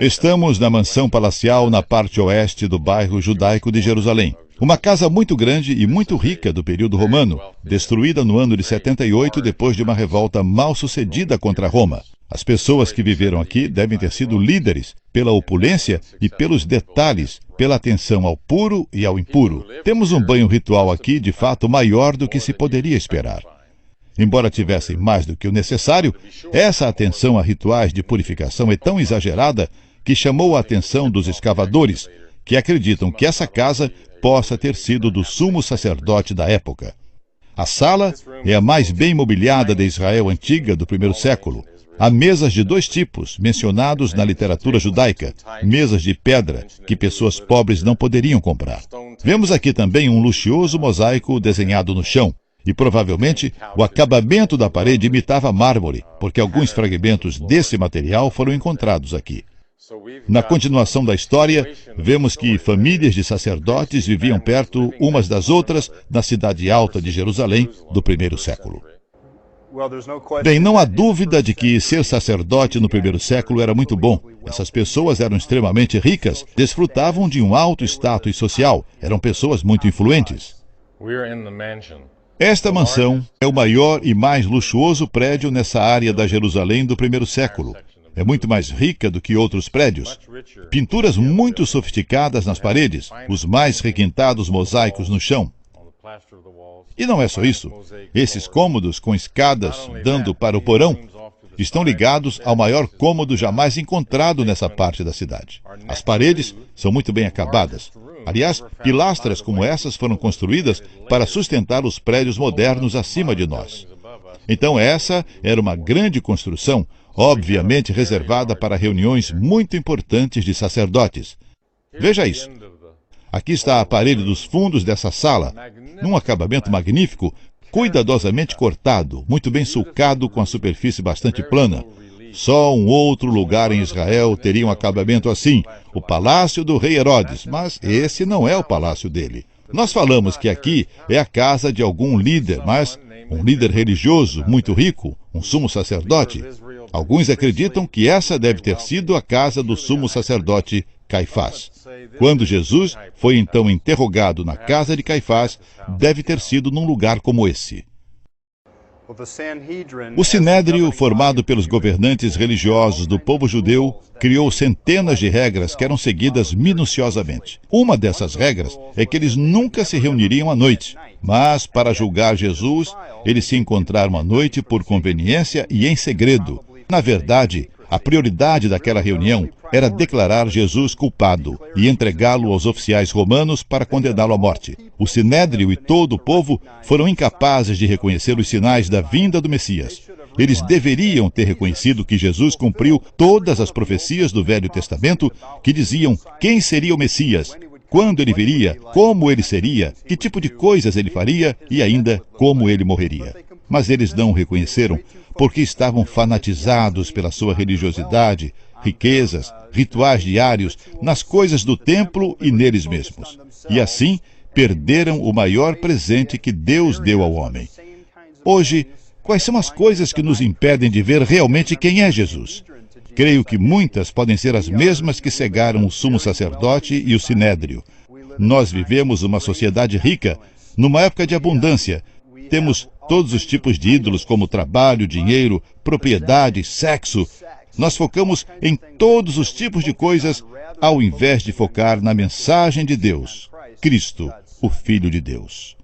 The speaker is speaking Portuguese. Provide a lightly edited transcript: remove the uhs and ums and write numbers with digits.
Estamos na mansão palacial na parte oeste do bairro judaico de Jerusalém. Uma casa muito grande e muito rica do período romano, destruída no ano de 78 depois de uma revolta mal sucedida contra Roma. As pessoas que viveram aqui devem ter sido líderes pela opulência e pelos detalhes, pela atenção ao puro e ao impuro. Temos um banho ritual aqui, de fato, maior do que se poderia esperar. Embora tivessem mais do que o necessário, essa atenção a rituais de purificação é tão exagerada que chamou a atenção dos escavadores, que acreditam que essa casa possa ter sido do sumo sacerdote da época. A sala é a mais bem mobiliada de Israel antiga do primeiro século. Há mesas de dois tipos, mencionados na literatura judaica, mesas de pedra, que pessoas pobres não poderiam comprar. Vemos aqui também um luxuoso mosaico desenhado no chão, e provavelmente o acabamento da parede imitava mármore, porque alguns fragmentos desse material foram encontrados aqui. Na continuação da história, vemos que famílias de sacerdotes viviam perto umas das outras na cidade alta de Jerusalém do primeiro século. Bem, não há dúvida de que ser sacerdote no primeiro século era muito bom. Essas pessoas eram extremamente ricas, desfrutavam de um alto status social, eram pessoas muito influentes. Esta mansão é o maior e mais luxuoso prédio nessa área da Jerusalém do primeiro século. É muito mais rica do que outros prédios. Pinturas muito sofisticadas nas paredes, os mais requintados mosaicos no chão. E não é só isso. Esses cômodos com escadas dando para o porão estão ligados ao maior cômodo jamais encontrado nessa parte da cidade. As paredes são muito bem acabadas. Aliás, pilastras como essas foram construídas para sustentar os prédios modernos acima de nós. Então essa era uma grande construção, obviamente reservada para reuniões muito importantes de sacerdotes. Veja isso. Aqui está a parede dos fundos dessa sala, num acabamento magnífico, cuidadosamente cortado, muito bem sulcado com a superfície bastante plana. Só um outro lugar em Israel teria um acabamento assim, o palácio do rei Herodes, mas esse não é o palácio dele. Nós falamos que aqui é a casa de algum líder, mas um líder religioso muito rico, um sumo sacerdote. Alguns acreditam que essa deve ter sido a casa do sumo sacerdote Caifás. Quando Jesus foi então interrogado na casa de Caifás, deve ter sido num lugar como esse. O Sinédrio, formado pelos governantes religiosos do povo judeu, criou centenas de regras que eram seguidas minuciosamente. Uma dessas regras é que eles nunca se reuniriam à noite, mas para julgar Jesus, eles se encontraram à noite por conveniência e em segredo. Na verdade, a prioridade daquela reunião era declarar Jesus culpado e entregá-lo aos oficiais romanos para condená-lo à morte. O Sinédrio e todo o povo foram incapazes de reconhecer os sinais da vinda do Messias. Eles deveriam ter reconhecido que Jesus cumpriu todas as profecias do Velho Testamento que diziam quem seria o Messias, quando ele viria, como ele seria, que tipo de coisas ele faria e ainda como ele morreria. Mas eles não o reconheceram porque estavam fanatizados pela sua religiosidade, riquezas, rituais diários, nas coisas do templo e neles mesmos. E assim, perderam o maior presente que Deus deu ao homem. Hoje, quais são as coisas que nos impedem de ver realmente quem é Jesus? Creio que muitas podem ser as mesmas que cegaram o sumo sacerdote e o sinédrio. Nós vivemos uma sociedade rica, numa época de abundância. Temos todos os tipos de ídolos como trabalho, dinheiro, propriedade, sexo. Nós focamos em todos os tipos de coisas ao invés de focar na mensagem de Deus, Cristo, o Filho de Deus.